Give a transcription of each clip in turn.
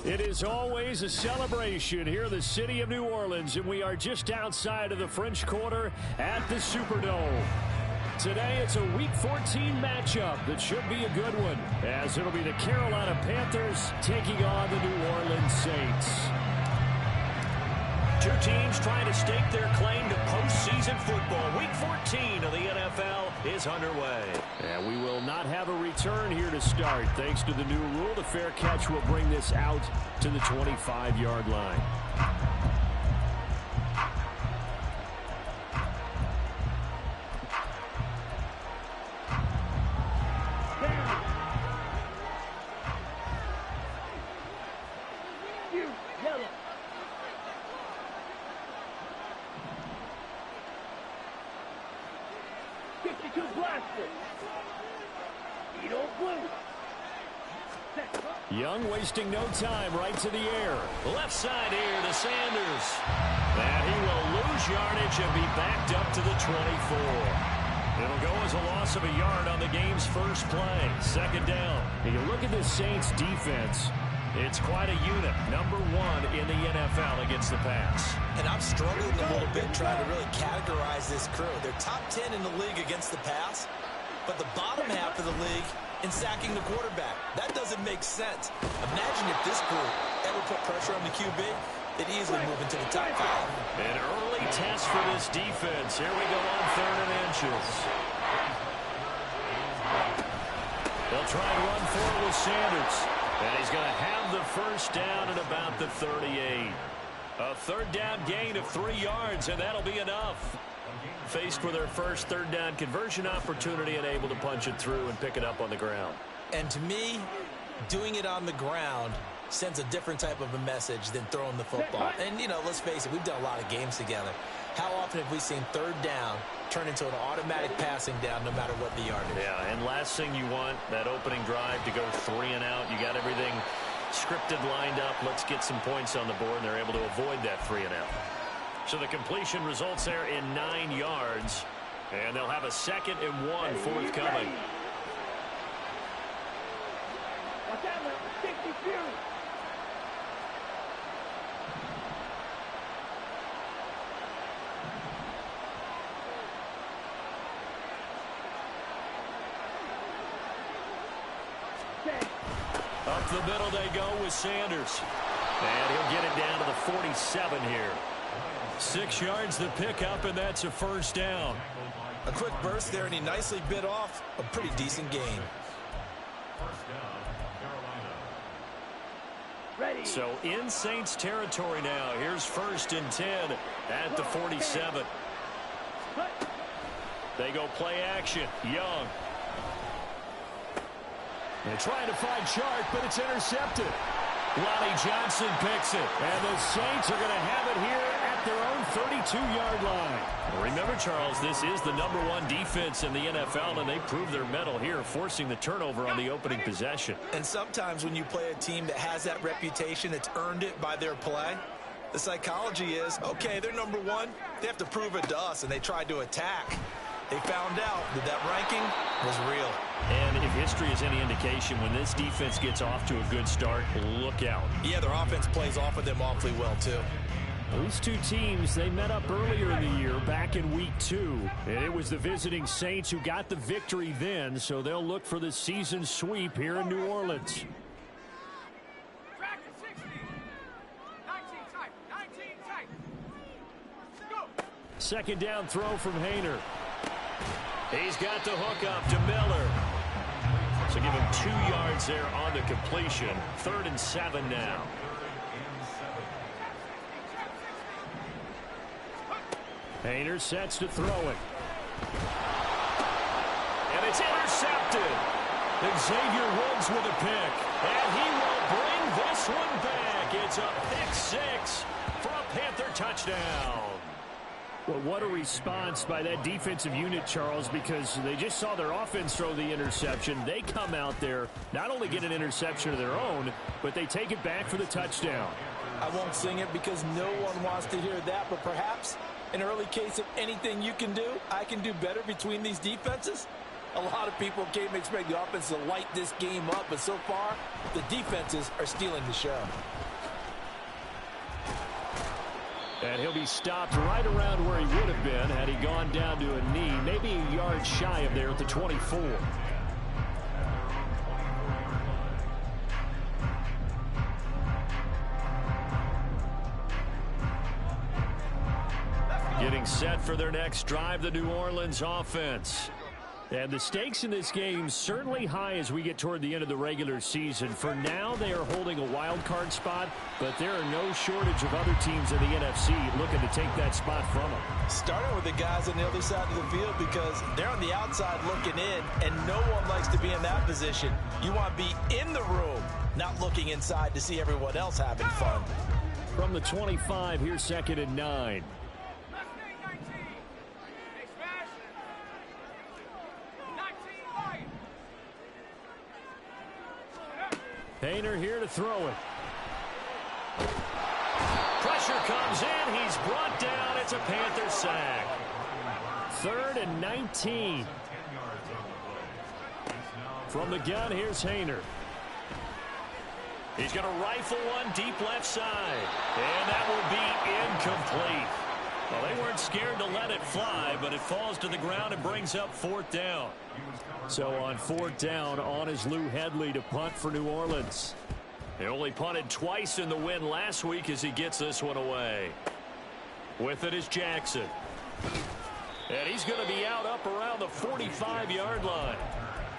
It is always a celebration here in the city of New Orleans, and we are just outside of the French Quarter at the Superdome. Today, it's a Week 14 matchup that should be a good one, as it'll be the Carolina Panthers taking on the New Orleans Saints. Two teams trying to stake their claim to postseason football. Week 14 of the NFL is underway. And we will not have a return here to start. Thanks to the new rule, the fair catch will bring this out to the 25-yard line. Young wasting no time, right to the air. Left side here to Sanders. And he will lose yardage and be backed up to the 24. It'll go as a loss of a yard on the game's first play. Second down. You look at this Saints defense. It's quite a unit. Number one in the NFL against the pass. And I'm struggling a little bit trying to really categorize this crew. They're top 10 in the league against the pass, but the bottom half of the league in sacking the quarterback. That doesn't make sense. Imagine if this group ever put pressure on the QB, they'd easily move into the top 5. An early test for this defense. Here we go on 3rd and inches. They'll try and run forward with Sanders. And he's going to have the first down at about the 38. A third down gain of 3 yards, and that'll be enough. Faced with their first third down conversion opportunity and able to punch it through and pick it up on the ground. And to me, doing it on the ground sends a different type of a message than throwing the football. And, you know, let's face it, we've done a lot of games together. How often have we seen third down turn into an automatic passing down no matter what the yardage? Yeah, and last thing you want, that opening drive to go 3 and out. You got everything scripted, lined up. Let's get some points on the board, and they're able to avoid that 3 and out. So the completion results there in 9 yards, and they'll have a 2nd and 1 forthcoming. Up the middle they go with Sanders. And he'll get it down to the 47 here. 6 yards to pick up, and that's a first down. A quick burst there, and he nicely bit off a pretty decent gain. So in Saints territory now. Here's 1st and 10 at the 47. They go play action. Young. They're trying to find Chark, but it's intercepted. Lonnie Johnson picks it, and the Saints are going to have it here at their own 32-yard line. Remember, Charles, this is the #1 defense in the NFL, and they prove their mettle here, forcing the turnover on the opening possession. And sometimes when you play a team that has that reputation, it's earned it by their play. The psychology is, okay, they're #1. They have to prove it to us, and they tried to attack. They found out that that ranking was real. And if history is any indication, when this defense gets off to a good start, look out. Yeah, their offense plays off of them awfully well, too. These two teams, they met up earlier in the year, back in Week 2. And it was the visiting Saints who got the victory then, so they'll look for the season sweep here in New Orleans. Second down throw from Haener. He's got the hook up to Miller. So give him 2 yards there on the completion. 3rd and 7 now. Haener sets to throw it. And it's intercepted. Xavier Woods with a pick. And he will bring this one back. It's a pick six for a Panther touchdown. Well, what a response by that defensive unit, Charles, because they just saw their offense throw the interception. They come out there, not only get an interception of their own, but they take it back for the touchdown. I won't sing it because no one wants to hear that, but perhaps an early case of anything you can do, I can do better between these defenses. A lot of people came expect the offense to light this game up, but so far, the defenses are stealing the show. And he'll be stopped right around where he would have been had he gone down to a knee, maybe a yard shy of there at the 24. Getting set for their next drive, the New Orleans offense. And the stakes in this game certainly high as we get toward the end of the regular season. For now, they are holding a wild card spot, but there are no shortage of other teams in the NFC looking to take that spot from them. Starting with the guys on the other side of the field because they're on the outside looking in, and no one likes to be in that position. You want to be in the room, not looking inside to see everyone else having fun. From the 25, here's 2nd and 9. Haener here to throw it. Pressure comes in. He's brought down. It's a Panther sack. 3rd and 19. From the gun, here's Haener. He's going to rifle one deep left side. And that will be incomplete. Well, they weren't scared to let it fly, but it falls to the ground and brings up 4th down. So on 4th down, on is Lou Hedley to punt for New Orleans. He only punted twice in the win last week as he gets this one away. With it is Jackson. And he's going to be out up around the 45-yard line.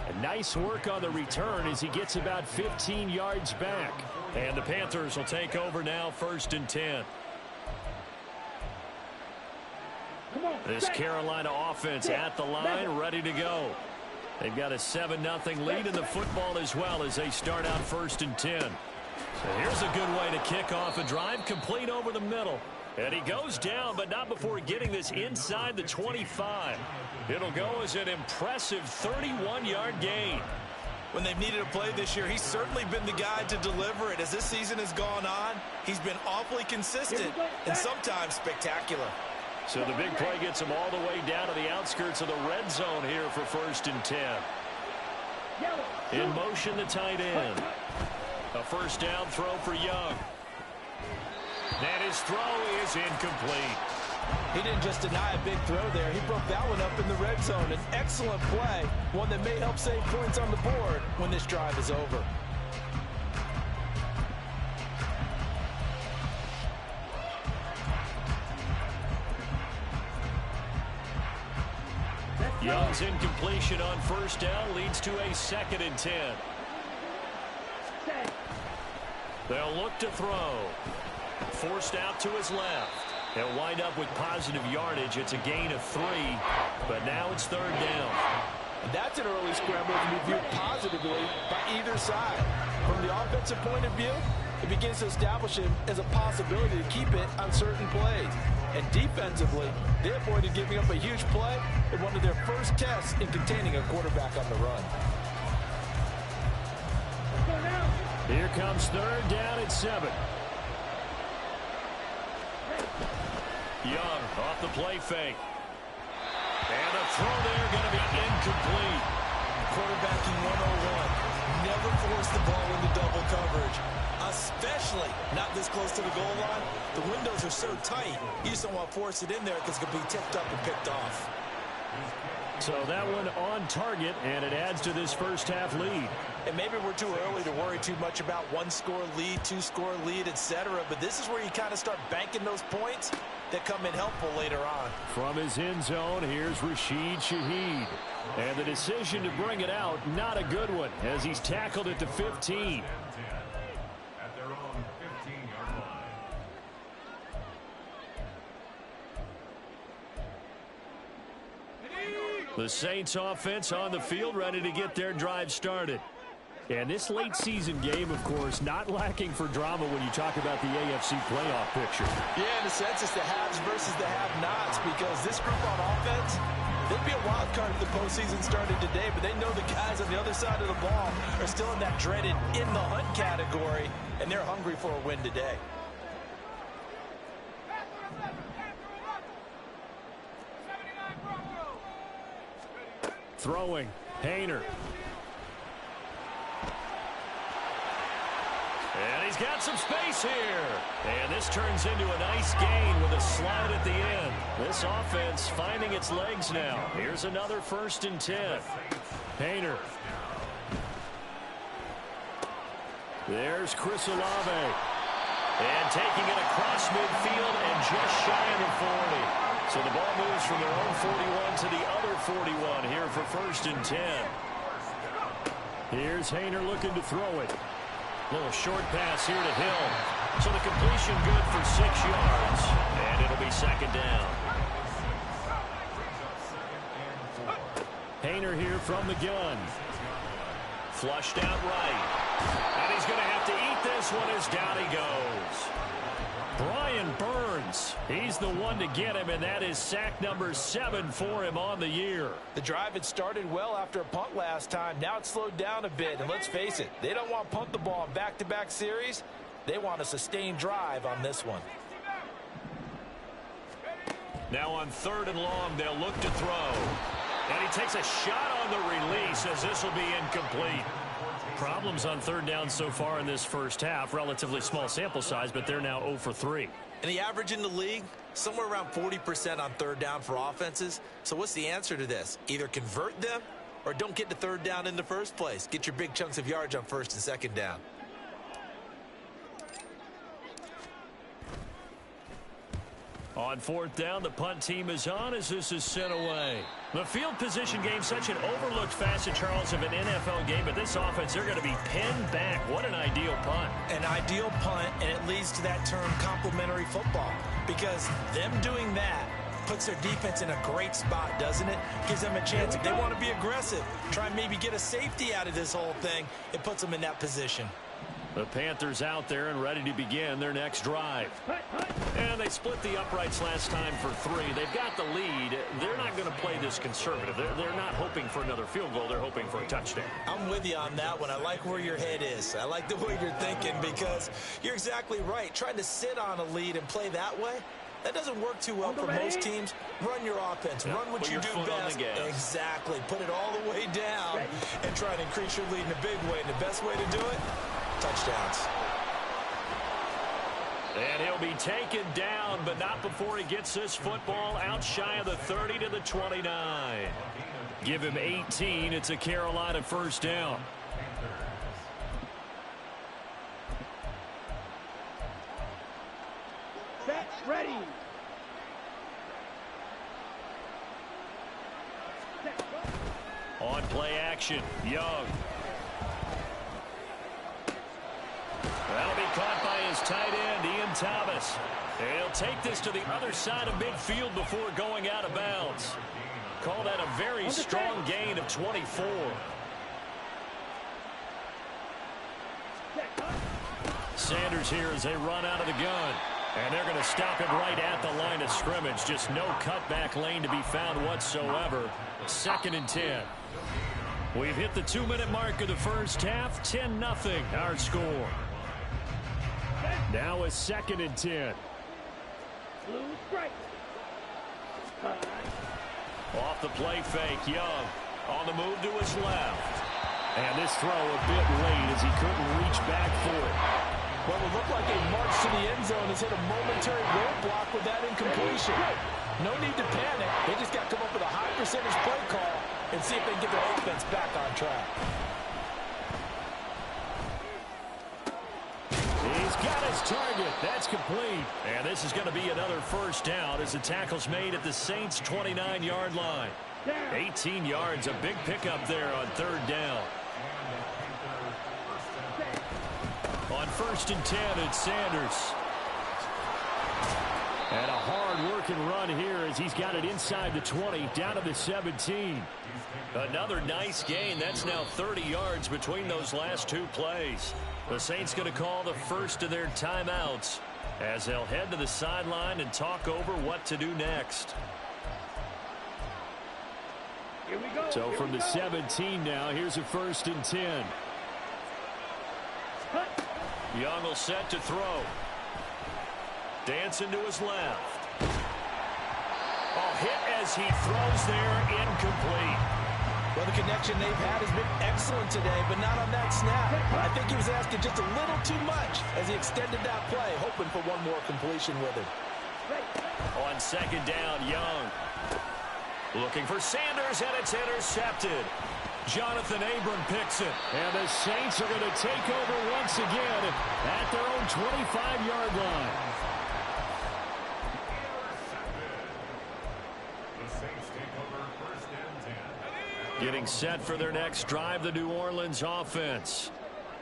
And nice work on the return as he gets about 15 yards back. And the Panthers will take over now, 1st and 10. This Carolina offense at the line, ready to go. They've got a 7-0 lead in the football as well as they start out 1st and 10. So here's a good way to kick off a drive, complete over the middle. And he goes down, but not before getting this inside the 25. It'll go as an impressive 31-yard gain. When they've needed a play this year, he's certainly been the guy to deliver it. As this season has gone on, he's been awfully consistent and sometimes spectacular. So the big play gets him all the way down to the outskirts of the red zone here for 1st and 10. In motion, the tight end. A 1st down throw for Young. And his throw is incomplete. He didn't just deny a big throw there. He broke that one up in the red zone. An excellent play, one that may help save points on the board when this drive is over. Young's incompletion on 1st down leads to a 2nd and 10. They'll look to throw. Forced out to his left. They'll wind up with positive yardage. It's a gain of 3, but now it's 3rd down. And that's an early scramble to be viewed positively by either side. From the offensive point of view, it begins to establish him as a possibility to keep it on certain plays. And defensively, they avoided giving up a huge play in one of their first tests in containing a quarterback on the run. Here comes 3rd down at 7. Young off the play fake. And a throw there going to be incomplete. Quarterbacking 101. Never force the ball into double coverage, especially not this close to the goal line. The windows are so tight, you just don't want to force it in there because it could be tipped up and picked off. So that one on target, and it adds to this first half lead. And maybe we're too early to worry too much about one-score lead, two-score lead, etc. But this is where you kind of start banking those points that come in helpful later on. From his end zone, here's Rashid Shaheed. And the decision to bring it out, not a good one, as he's tackled at the 15. The Saints offense on the field, ready to get their drive started. And this late season game, of course, not lacking for drama when you talk about the AFC playoff picture. Yeah, in a sense, it's the haves versus the have-nots, because this group on offense, they'd be a wild card if the postseason started today, but they know the guys on the other side of the ball are still in that dreaded in-the-hunt category, and they're hungry for a win today. Throwing, Haener. And he's got some space here. And this turns into a nice gain with a slide at the end. This offense finding its legs now. Here's another 1st and 10. Haener. There's Chris Olave. And taking it across midfield and just shy of the 40. So the ball moves from their own 41 to the other 41 here for 1st and 10. Here's Haener looking to throw it. Little short pass here to Hill. So the completion good for 6 yards. And it'll be 2nd down. Haener here from the gun. Flushed out right. And he's going to have to eat this one as down he goes. Brian Burns, he's the one to get him, and that is sack number 7 for him on the year. The drive had started well after a punt last time. Now it's slowed down a bit, and let's face it, they don't want to punt the ball in back-to-back series. They want a sustained drive on this one. Now on 3rd and long, they'll look to throw. And he takes a shot on the release as this will be incomplete. Problems on 3rd down so far in this first half. Relatively small sample size, but they're now 0 for 3. And the average in the league, somewhere around 40% on 3rd down for offenses. So what's the answer to this? Either convert them or don't get to 3rd down in the first place. Get your big chunks of yards on 1st and 2nd down. On 4th down, the punt team is on as this is sent away. The field position game, such an overlooked facet, Charles, of an NFL game, but this offense, they're going to be pinned back. What an ideal punt. An ideal punt, and it leads to that term complementary football, because them doing that puts their defense in a great spot, doesn't it? Gives them a chance. If they want to be aggressive, try and maybe get a safety out of this whole thing, it puts them in that position. The Panthers out there and ready to begin their next drive. And they split the uprights last time for 3. They've got the lead. They're not going to play this conservative. They're not hoping for another field goal. They're hoping for a touchdown. I'm with you on that one. I like where your head is. I like the way you're thinking, because you're exactly right. Trying to sit on a lead and play that way, that doesn't work too well for most teams. Run your offense. Run what you do best. Exactly. Put it all the way down and try to increase your lead in a big way. And the best way to do it, touchdowns. And he'll be taken down, but not before he gets this football out shy of the 30 to the 29. Give him 18. It's a Carolina 1st down. Set, ready. On play action, Young. That'll be caught by his tight end, Ian Thomas. And he'll take this to the other side of midfield before going out of bounds. Call that a very strong gain of 24. Sanders here as they run out of the gun. And they're going to stop it right at the line of scrimmage. Just no cutback lane to be found whatsoever. 2nd and 10. We've hit the 2-minute mark of the first half. 10-0 our score. Now a 2nd and 10. Blue strike. Off the play fake, Young on the move to his left. And this throw a bit late as he couldn't reach back for it. What would look like a march to the end zone has hit a momentary roadblock with that incompletion. No need to panic. They just got to come up with a high percentage play call and see if they can get their offense back on track. He's got his target. That's complete. And this is going to be another 1st down as the tackle's made at the Saints' 29-yard line. 18 yards, a big pickup there on 3rd down. On 1st and 10, it's Sanders. And a hard-working run here as he's got it inside the 20, down to the 17. Another nice gain. That's now 30 yards between those last two plays. The Saints going to call the first of their timeouts as they'll head to the sideline and talk over what to do next. Here we go. So from the 17 now, here's a 1st and 10. Young will set to throw. Dancing to his left. Oh, hit as he throws there, incomplete. Well, the connection they've had has been excellent today, but not on that snap. I think he was asking just a little too much as he extended that play, hoping for one more completion with it. On 2nd down, Young. Looking for Sanders, and it's intercepted. Jonathan Abram picks it. And the Saints are going to take over once again at their own 25-yard line. Getting set for their next drive, the New Orleans offense.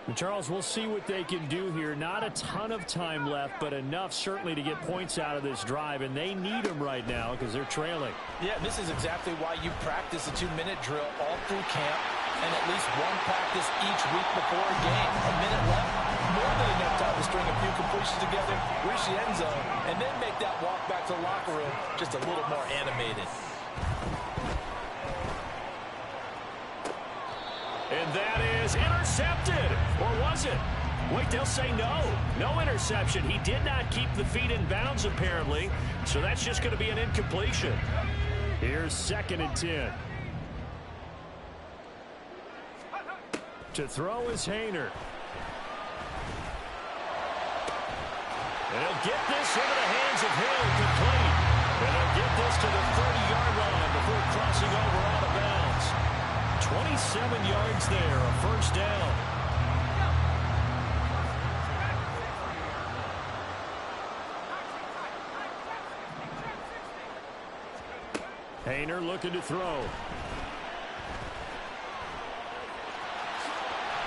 And Charles, we'll see what they can do here. Not a ton of time left, but enough certainly to get points out of this drive, and they need them right now because they're trailing. Yeah, this is exactly why you practice a 2-minute drill all through camp and at least one practice each week before a game. A minute left, more than enough time to string a few completions together, reach the end zone, and then make that walk back to the locker room just a little more animated. And that is intercepted. Or was it? Wait, they'll say no. No interception. He did not keep the feet in bounds, apparently. So that's just going to be an incompletion. Here's 2nd and 10. To throw is Haener. And he'll get this into the hands of Hill, complete. And he'll get this to the 30-yard line before crossing over out of bounds. 27 yards there, a 1st down. Haener looking to throw.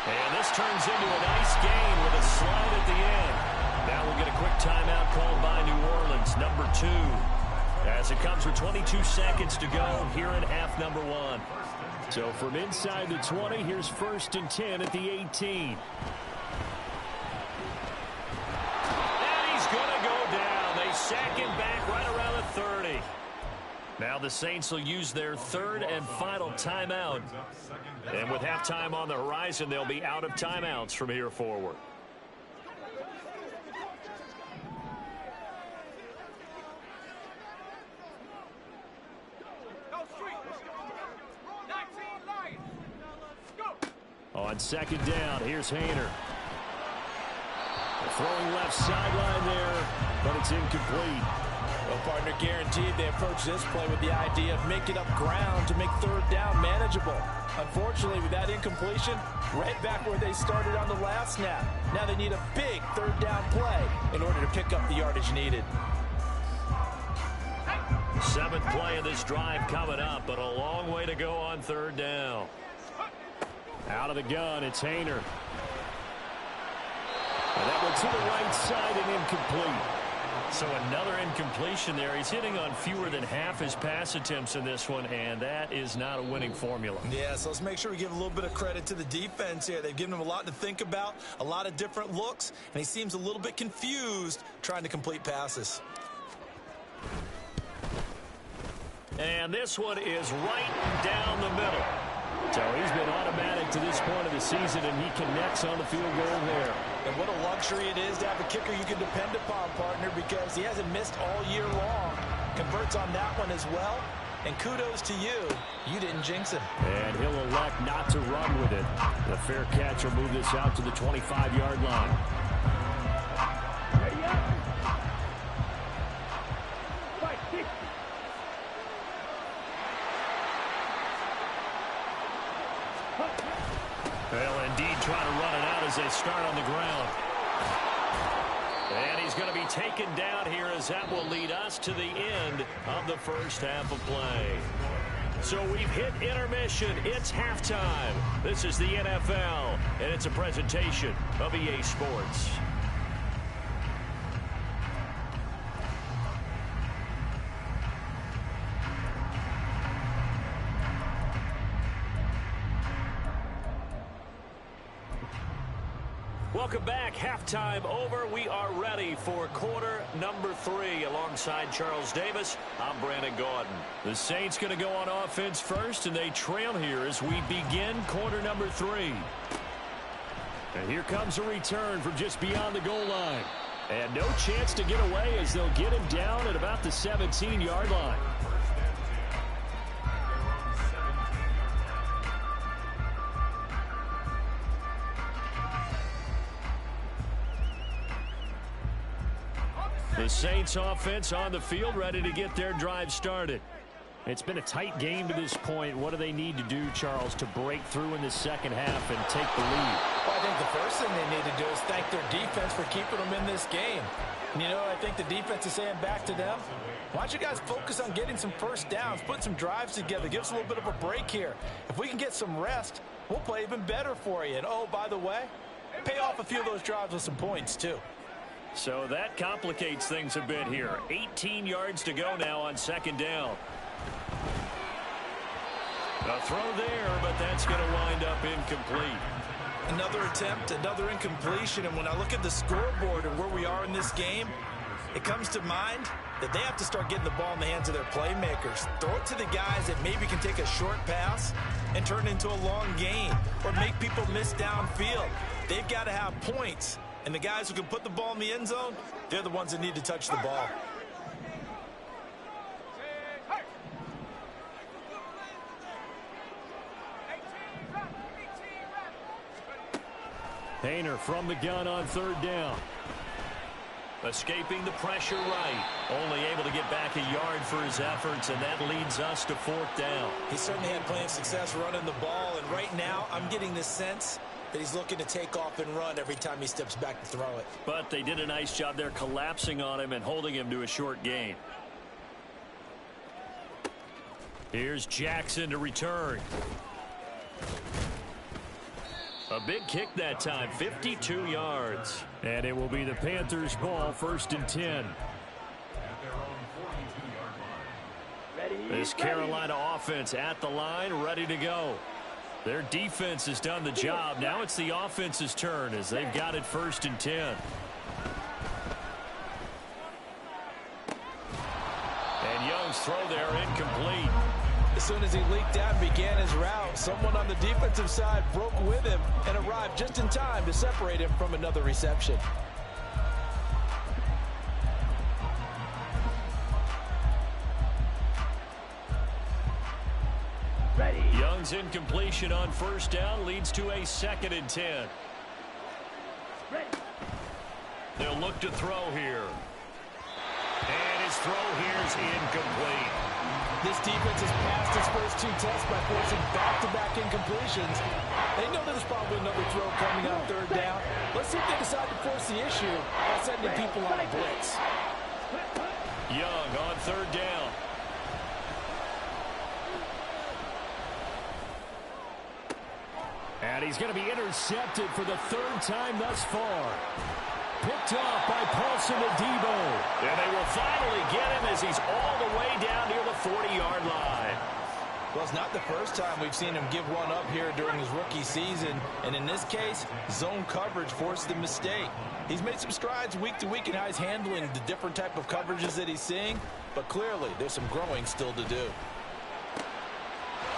And this turns into a nice gain with a slide at the end. Now we'll get a quick timeout called by New Orleans, number 2. As it comes with 22 seconds to go here in half number 1. So from inside the 20, here's 1st and 10 at the 18. And he's going to go down. They sack him back right around the 30. Now the Saints will use their 3rd and final timeout. And with halftime on the horizon, they'll be out of timeouts from here forward. On 2nd down, here's Haener. Throwing left sideline there, but it's incomplete. Well, partner, guaranteed they approach this play with the idea of making up ground to make 3rd down manageable. Unfortunately, with that incompletion, right back where they started on the last snap. Now they need a big 3rd down play in order to pick up the yardage needed. 7th play of this drive coming up, but a long way to go on 3rd down. Out of the gun, it's Haener. And that went to the right side and incomplete. So another incompletion there. He's hitting on fewer than half his pass attempts in this one, and that is not a winning formula. Yeah, so let's make sure we give a little bit of credit to the defense here. They've given him a lot to think about, a lot of different looks, and he seems a little bit confused trying to complete passes. And this one is right down the middle. So he's been automatic to this point of the season, and he connects on the field goal there. And what a luxury it is to have a kicker you can depend upon, partner, because he hasn't missed all year long. Converts on that one as well. And kudos to you. You didn't jinx him. And he'll elect not to run with it. The fair catch will move this out to the 25-yard line. Ready up. Fight, kick. They'll indeed try to run it out as they start on the ground. And he's going to be taken down here as that will lead us to the end of the first half of play. So we've hit intermission. It's halftime. This is the NFL, and it's a presentation of EA Sports. Welcome back. Halftime over. We are ready for quarter number 3. Alongside Charles Davis, I'm Brandon Gaudin. The Saints going to go on offense first, and they trail here as we begin quarter number 3. And here comes a return from just beyond the goal line. And no chance to get away as they'll get him down at about the 17-yard line. The Saints offense on the field, ready to get their drive started. It's been a tight game to this point. What do they need to do, Charles, to break through in the second half and take the lead? Well, I think the first thing they need to do is thank their defense for keeping them in this game. And, you know, I think the defense is saying back to them, why don't you guys focus on getting some first downs, put some drives together, give us a little bit of a break here. If we can get some rest, we'll play even better for you. And, oh, by the way, pay off a few of those drives with some points, too. So that complicates things a bit here. 18 yards to go now on second down. A throw there, but that's going to wind up incomplete. Another attempt, another incompletion, and when I look at the scoreboard and where we are in this game, it comes to mind that they have to start getting the ball in the hands of their playmakers. Throw it to the guys that maybe can take a short pass and turn it into a long gain or make people miss downfield. They've got to have points, and the guys who can put the ball in the end zone, they're the ones that need to touch the ball. Haener from the gun on third down. Escaping the pressure right. Only able to get back a yard for his efforts, and that leads us to fourth down. He certainly had plenty of success running the ball, and right now I'm getting the sense that he's looking to take off and run every time he steps back to throw it. But they did a nice job there collapsing on him and holding him to a short gain. Here's Jackson to return. A big kick that time, 52 yards. And it will be the Panthers' ball, 1st and 10. This Carolina offense at the line, ready to go. Their defense has done the job. Now it's the offense's turn as they've got it 1st and 10. And Young's throw there incomplete. As soon as he leaked out and began his route, someone on the defensive side broke with him and arrived just in time to separate him from another reception. Ready. Young's incompletion on 1st down leads to a 2nd and 10. Ready. They'll look to throw here. And his throw here is incomplete. This defense has passed its first 2 tests by forcing back-to-back incompletions. They know there's probably another throw coming on 3rd down. Let's see if they decide to force the issue by sending people on a blitz. Young on 3rd down. And he's going to be intercepted for the 3rd time thus far. Picked off by Paulson Adebo. And they will finally get him as he's all the way down near the 40-yard line. Well, it's not the first time we've seen him give one up here during his rookie season. And in this case, zone coverage forced the mistake. He's made some strides week to week in how he's handling the different type of coverages that he's seeing. But clearly, there's some growing still to do.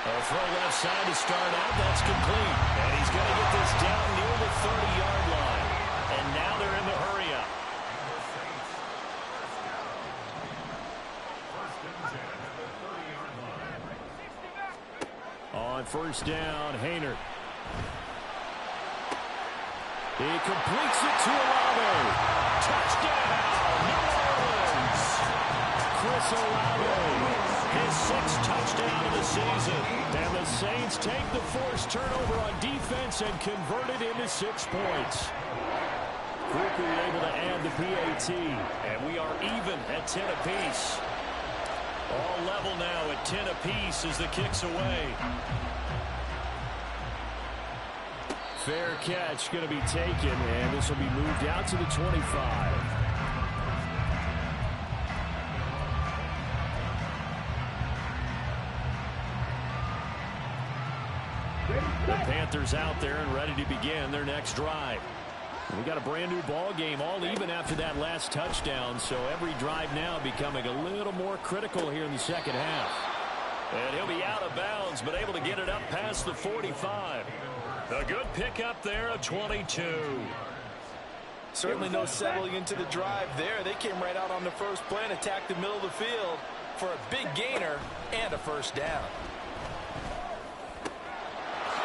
A throw left side to start out. That's complete. And he's going to get this down near the 30-yard line. And now they're in the hurry-up. On 1st down, Haener. He completes it to Olave. Touchdown, New Orleans. Chris Olave, his 6th touchdown of the season. And the Saints take the forced turnover on defense and convert it into 6 points. Quickly able to add the PAT. And we are even at 10 apiece. All level now at 10 apiece as the kick's away. Fair catch going to be taken, and this will be moved out to the 25. The Panthers out there and ready to begin their next drive. We got a brand new ball game, all even after that last touchdown, so every drive now becoming a little more critical here in the second half. And he'll be out of bounds, but able to get it up past the 45. A good pickup there, a 22. Certainly no settling into the drive there. They came right out on the first play and attacked the middle of the field for a big gainer and a first down.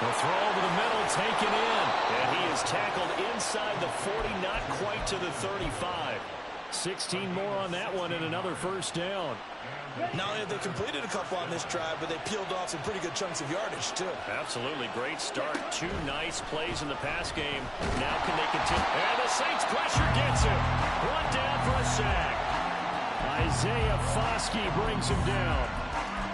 The throw over the middle, taken in. And he is tackled inside the 40, not quite to the 35. 16 more on that one and another first down. Not only have they completed a couple on this drive, but they peeled off some pretty good chunks of yardage, too. Absolutely great start. Two nice plays in the pass game. Now can they continue? And the Saints pressure gets him. One down for a sack. Isaiah Foskey brings him down.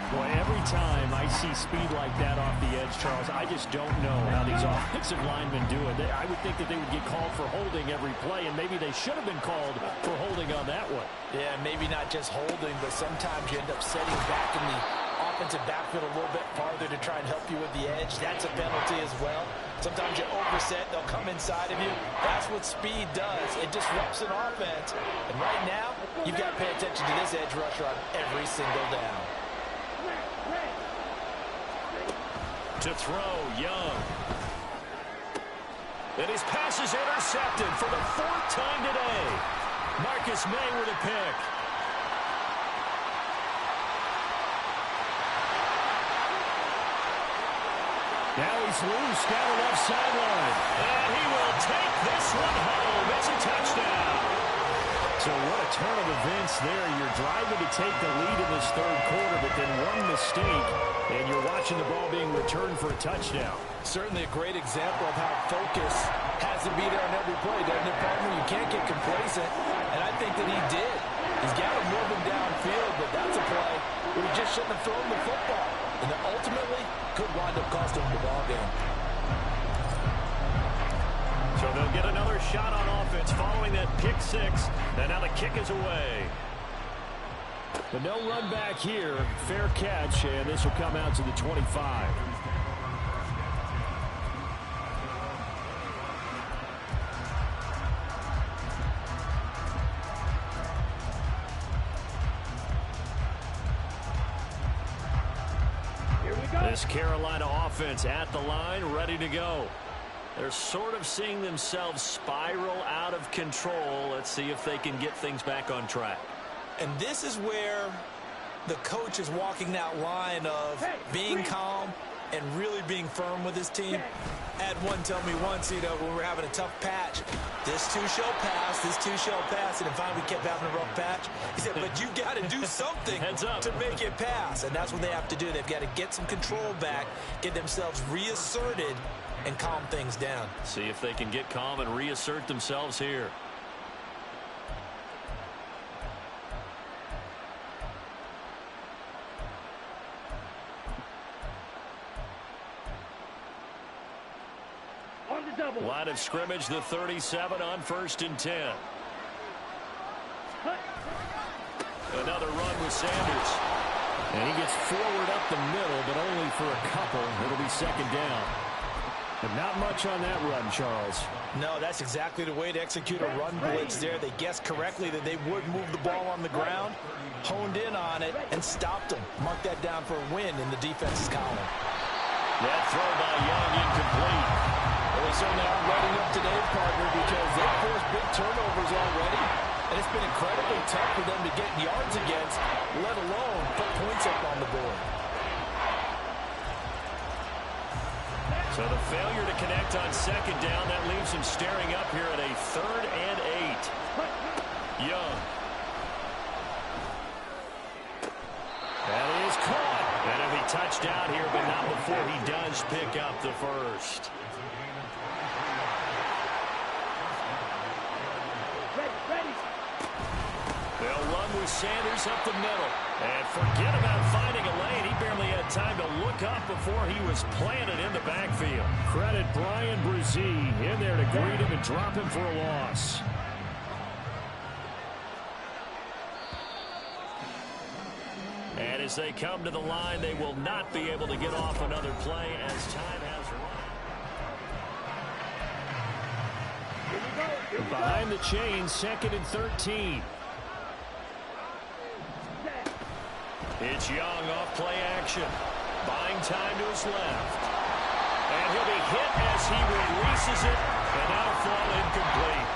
Boy, every time I see speed like that off the edge, Charles, I just don't know how these offensive linemen do it. I would think that they would get called for holding every play, and maybe they should have been called for holding on that one. Yeah, maybe not just holding, but sometimes you end up setting back in the offensive backfield a little bit farther to try and help you with the edge. That's a penalty as well. Sometimes you overset, they'll come inside of you. That's what speed does. It disrupts an offense. And right now, you've got to pay attention to this edge rusher on every single down. To throw, Young. And his pass is intercepted for the fourth time today. Marcus May with a pick. Now he's loose down the left sideline. And he will take this one home. It's a touchdown. So what a turn of events there. You're driving to take the lead in this third quarter, but then one mistake, and you're watching the ball being returned for a touchdown. Certainly a great example of how focus has to be there on every play, doesn't it, partner? You can't get complacent, and I think that he did. He's got to move him downfield, but that's a play where he just shouldn't have thrown the football. And that ultimately could wind up costing him the ball game. So they'll get another shot on offense following that pick six. And now the kick is away. But no run back here. Fair catch, and this will come out to the 25. Here we go. This Carolina offense at the line, ready to go. They're sort of seeing themselves spiral out of control. Let's see if they can get things back on track. And this is where the coach is walking that line of being calm and really being firm with his team. Had one tell me once, when we're having a tough patch, this too shall pass, this too shall pass, and finally we kept having a rough patch. He said, but you got to do something to make it pass, and that's what they have to do. They've got to get some control back, get themselves reasserted, and calm things down. See if they can get calm and reassert themselves here. On the double. Line of scrimmage, the 37 on 1st and 10. Another run with Sanders. And he gets forward up the middle, but only for a couple. It'll be second down. But not much on that run, Charles. No, that's exactly the way to execute a run blitz there. They guessed correctly that they would move the ball on the ground, honed in on it, and stopped them. Mark that down for a win in the defense's column. That throw by Young incomplete. Well, they certainly aren't running up today, partner, because they've forced big turnovers already, and it's been incredibly tough for them to get yards against, let alone put points up on the board. So the failure to connect on second down, that leaves him staring up here at a 3rd and 8. Young. That is caught. And he'll be touched out here, but not before he does pick up the first. Ready. They'll run with Sanders up the middle. And forget about finding a lane. He barely had time to look up before he was planted in the backfield. Credit Brian Brzee in there to greet him and drop him for a loss. And as they come to the line, they will not be able to get off another play as time has run. Behind the chain, 2nd and 13. It's Young off play action. Buying time to his left. And he'll be hit as he releases it. And that'll fall incomplete.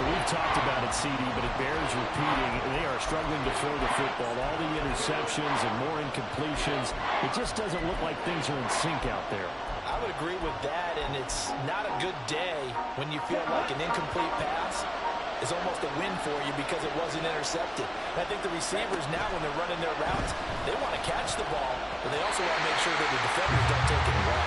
We've talked about it, CD, but it bears repeating. They are struggling to throw the football. All the interceptions and more incompletions. It just doesn't look like things are in sync out there. I would agree with that, and it's not a good day when you feel like an incomplete pass is almost a win for you because it wasn't intercepted. And I think the receivers now, when they're running their routes, they want to catch the ball, but they also want to make sure that the defenders don't take it away.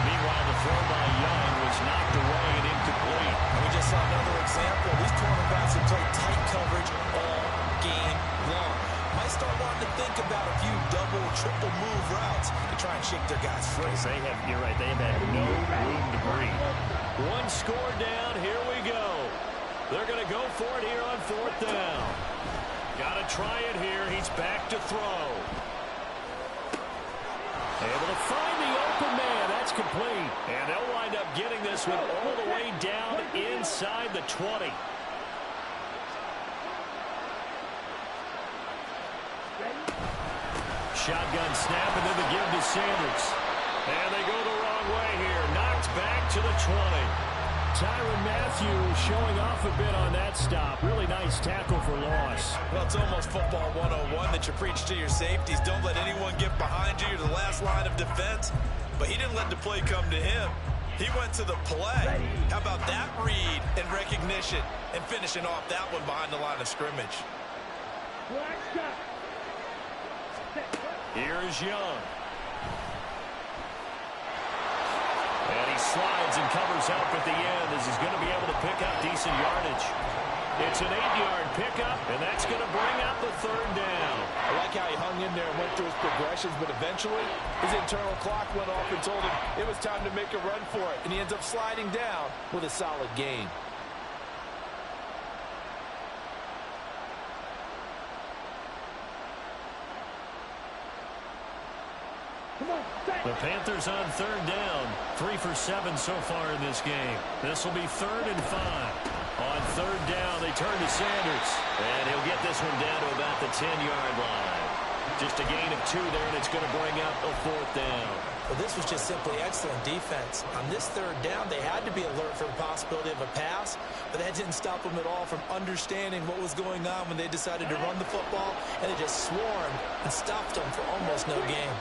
Meanwhile, the throw by Young was knocked away and incomplete. And we just saw another example. These cornerbacks have played tight coverage all game long. Might start wanting to think about a few double, triple move routes to try and shake their guys free. You're right, they have had no room to breathe. One score down, here we go. They're going to go for it here on 4th down. Got to try it here. He's back to throw. Able to find the open man. That's complete. And they'll wind up getting this one all the way down inside the 20. Shotgun snap, and then the give to Sanders. And they go the wrong way here. Knocked back to the 20. Tyrann Mathieu showing off a bit on that stop. Really nice tackle for loss. Well, it's almost football 101 that you preach to your safeties. Don't let anyone get behind you. You're the last line of defense. But he didn't let the play come to him. He went to the play. How about that read and recognition and finishing off that one behind the line of scrimmage? Here's Young. And he slides and covers up at the end as he's going to be able to pick up decent yardage. It's an 8-yard pickup, and that's going to bring up the 3rd down. I like how he hung in there and went through his progressions, but eventually his internal clock went off and told him it was time to make a run for it, and he ends up sliding down with a solid gain. The Panthers on 3rd down. 3 for 7 so far in this game. This will be 3rd and 5. On 3rd down, they turn to Sanders. And he'll get this one down to about the 10-yard line. Just a gain of 2 there, and it's going to bring up a 4th down. Well, this was just simply excellent defense. On this 3rd down, they had to be alert for the possibility of a pass, but that didn't stop them at all from understanding what was going on when they decided to run the football, and they just swarmed and stopped them for almost no gain.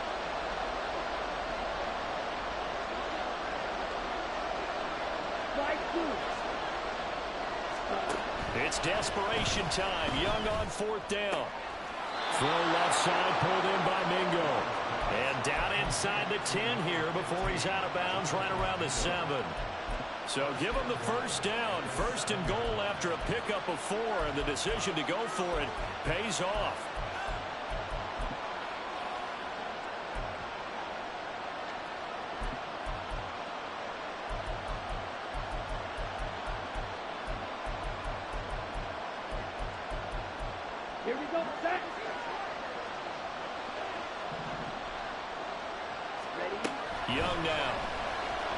It's desperation time. Young on 4th down. Throw left side, pulled in by Mingo. And down inside the 10 here before he's out of bounds right around the 7. So give him the 1st down. 1st and goal after a pickup of 4. And the decision to go for it pays off. Here we go, set. Ready? Young now.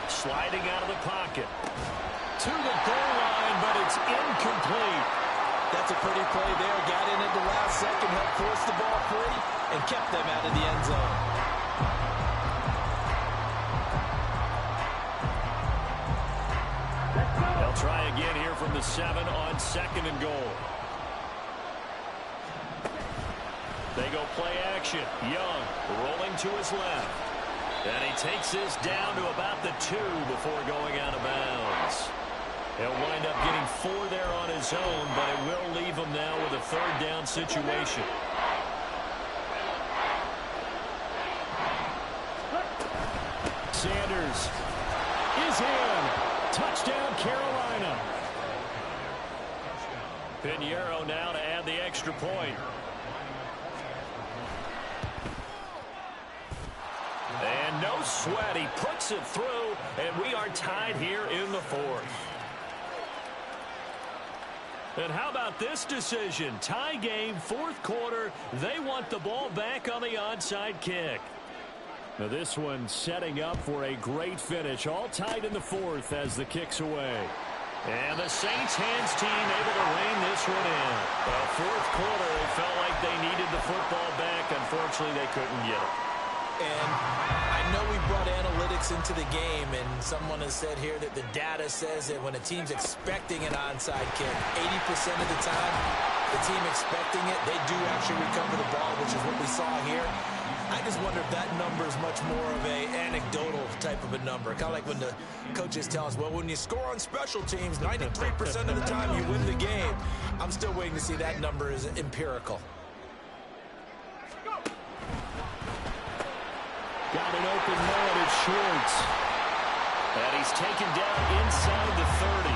Sliding out of the pocket. To the goal line, but it's incomplete. That's a pretty play there. Got in at the last second, helped force the ball free, and kept them out of the end zone. They'll try again here from the 7 on 2nd and goal. They go play action. Young rolling to his left. And he takes this down to about the 2 before going out of bounds. He'll wind up getting 4 there on his own, but it will leave him now with a 3rd down situation. Sanders is in. Touchdown, Carolina. Pinheiro now to add the extra point. And no sweat. He puts it through, and we are tied here in the 4th. And how about this decision? Tie game, 4th quarter. They want the ball back on the onside kick. Now this one setting up for a great finish. All tied in the 4th as the kick's away. And the Saints hands team able to rein this one in. Well, fourth quarter, they felt like they needed the football back. Unfortunately, they couldn't get it. And I know we brought analytics into the game, and someone has said here that the data says that when a team's expecting an onside kick, 80% of the time, the team expecting it, they do actually recover the ball, which is what we saw here. I just wonder if that number is much more of a anecdotal type of a number. Kind of like when the coaches tell us, well, when you score on special teams, 93% of the time you win the game. I'm still waiting to see that number is empirical. Got an open man at Schwartz. And he's taken down inside the 30.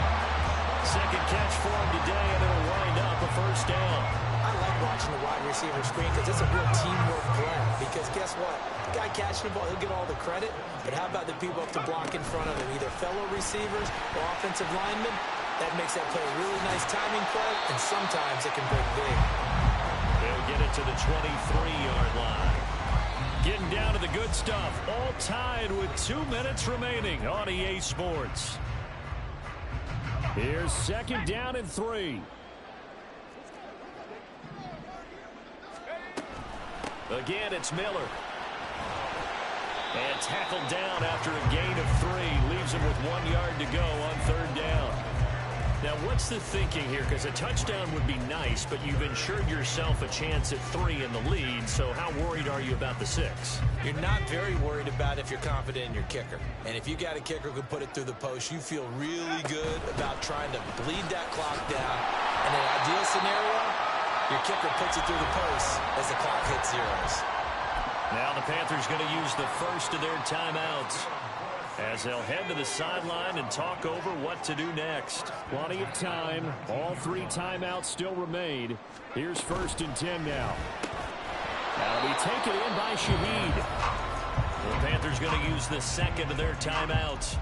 Second catch for him today, and it'll wind up a first down. I like watching the wide receiver screen because it's a real teamwork play. Because guess what? The guy catching the ball, he'll get all the credit. But how about the people up to block in front of him, either fellow receivers or offensive linemen? That makes that play a really nice timing play, and sometimes it can break big. They'll get it to the 23-yard line. Getting down to the good stuff. All tied with 2 minutes remaining on EA Sports. Here's second down and 3. Again, it's Miller. And tackled down after a gain of 3. Leaves him with 1 yard to go on third down. Now, what's the thinking here? Because a touchdown would be nice, but you've ensured yourself a chance at 3 in the lead, so how worried are you about the 6? You're not very worried about if you're confident in your kicker. And if you got a kicker who can put it through the post, you feel really good about trying to bleed that clock down. In an ideal scenario, your kicker puts it through the post as the clock hits zeros. Now the Panthers going to use the first of their timeouts as they'll head to the sideline and talk over what to do next. Plenty of time. All 3 timeouts still remain. Here's first and 10 now. That'll be taken in by Shaheed. The Panthers going to use the second of their timeouts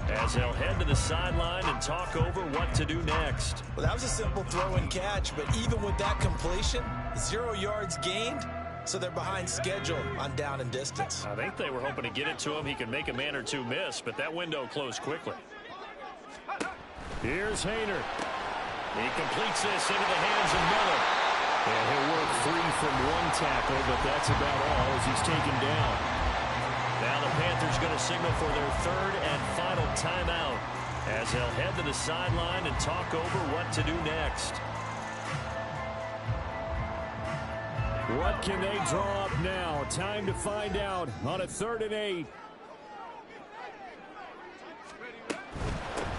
as they'll head to the sideline and talk over what to do next. Well, that was a simple throw and catch, but even with that completion, 0 yards gained. So they're behind schedule on down and distance. I think they were hoping to get it to him. He could make a man or two miss, but that window closed quickly. Here's Haener. He completes this into the hands of Miller. And he'll work 3 from 1 tackle, but that's about all as he's taken down. Now the Panthers going to signal for their third and final timeout as they'll head to the sideline and talk over what to do next. What can they draw up now? Time to find out on a 3rd and 8.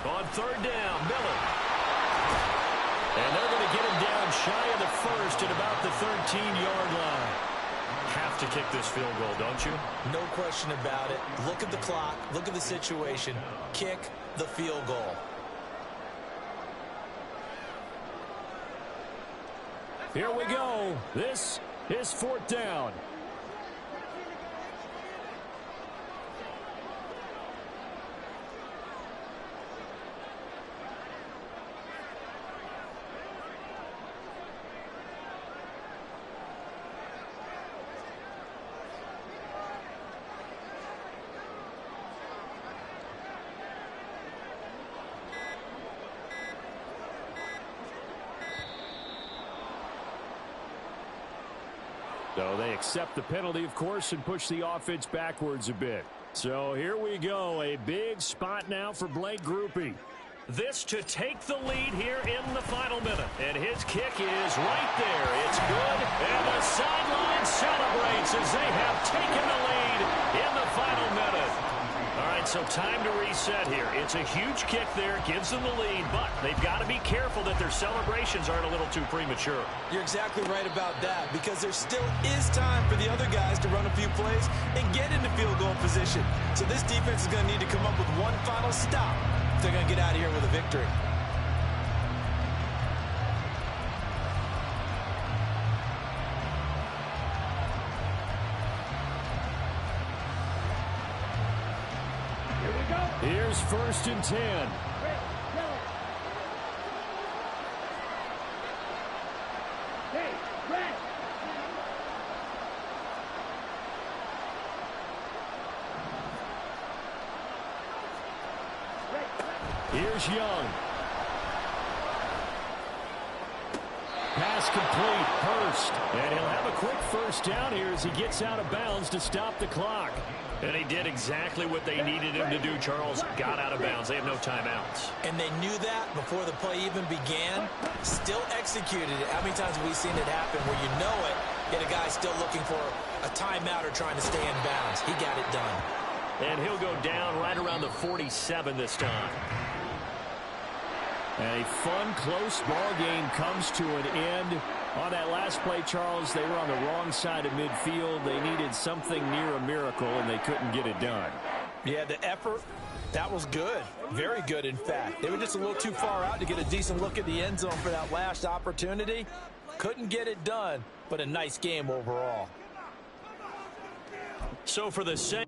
On third down, Miller. And they're going to get him down shy of the first at about the 13-yard line. Have to kick this field goal, don't you? No question about it. Look at the clock. Look at the situation. Kick the field goal. Here we go. This is 4th down. So they accept the penalty, of course, and push the offense backwards a bit. So here we go. A big spot now for Blake Grupe. This to take the lead here in the final minute. And his kick is right there. It's good. And the sideline celebrates as they have taken the lead in the final minute. All right, so time to reset here. It's a huge kick there, gives them the lead, but they've got to be careful that their celebrations aren't a little too premature. You're exactly right about that, because there still is time for the other guys to run a few plays and get into field goal position. So this defense is going to need to come up with one final stop if they're going to get out of here with a victory. Here's 1st and 10. Here's Young. pass complete. Hurst. And he'll have a quick first down here as he gets out of bounds to stop the clock. And he did exactly what they needed him to do, Charles. Got out of bounds. They have no timeouts. And they knew that before the play even began. Still executed it. How many times have we seen it happen where you know it, yet a guy still looking for a timeout or trying to stay in bounds? He got it done. And he'll go down right around the 47 this time. A fun, close ball game comes to an end. On that last play, Charles, they were on the wrong side of midfield. They needed something near a miracle, and they couldn't get it done. Yeah, the effort, that was good. Very good, in fact. They were just a little too far out to get a decent look at the end zone for that last opportunity. Couldn't get it done, but a nice game overall. So for the same...